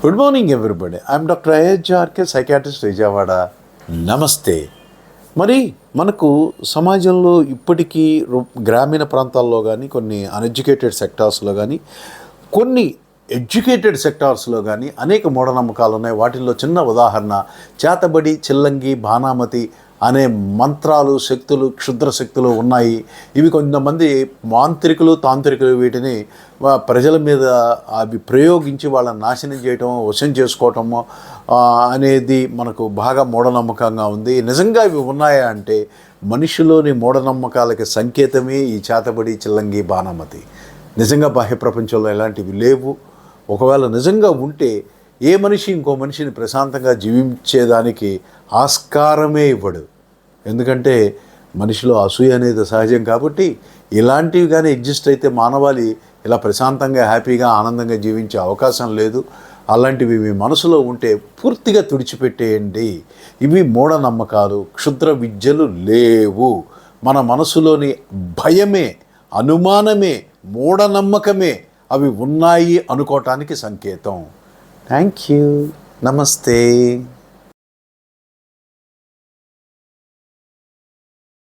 Good morning everybody. I'm doctor IHRK, psychiatrist, Vijayawada. నమస్తే. మరి మనకు సమాజంలో ఇప్పటికీ గ్రామీణ ప్రాంతాల్లో కానీ, కొన్ని అన్ఎడ్యుకేటెడ్ సెక్టార్స్లో కానీ, కొన్ని ఎడ్యుకేటెడ్ సెక్టార్స్లో కానీ అనేక మూఢనమ్మకాలు ఉన్నాయి. వాటిల్లో చిన్న ఉదాహరణ చేతబడి, చిల్లంగి, బాణామతి అనే మంత్రాలు, శక్తులు, క్షుద్ర శక్తులు ఉన్నాయి. ఇవి కొంతమంది మాంత్రికులు, తాంత్రికులు వీటిని ప్రజల మీద అవి ప్రయోగించి వాళ్ళని నాశనం చేయటం, వశం చేసుకోవటము అనేది మనకు బాగా మూఢనమ్మకంగా ఉంది. నిజంగా ఇవి ఉన్నాయా అంటే మనిషిలోని మూఢనమ్మకాలకి సంకేతమే ఈ చేతబడి, చిల్లంగి, బాణామతి. నిజంగా బాహ్య ప్రపంచంలో ఎలాంటివి లేవు. ఒకవేళ నిజంగా ఉంటే ఏ మనిషి ఇంకో మనిషిని ప్రశాంతంగా జీవించేదానికి ఆస్కారమే ఇవ్వడు. ఎందుకంటే మనిషిలో అసూయ అనేది సహజం. కాబట్టి ఇలాంటివి కానీ ఎగ్జిస్ట్ అయితే మానవాళి ఇలా ప్రశాంతంగా, హ్యాపీగా, ఆనందంగా జీవించే అవకాశం లేదు. అలాంటివి మీ మనసులో ఉంటే పూర్తిగా తుడిచిపెట్టేయండి. ఇవి మూఢనమ్మకాలు, క్షుద్ర విద్యలు లేవు. మన మనసులోని భయమే, అనుమానమే, మూఢనమ్మకమే అవి ఉన్నాయి అనుకోవటానికి సంకేతం. Thank you. నమస్తే.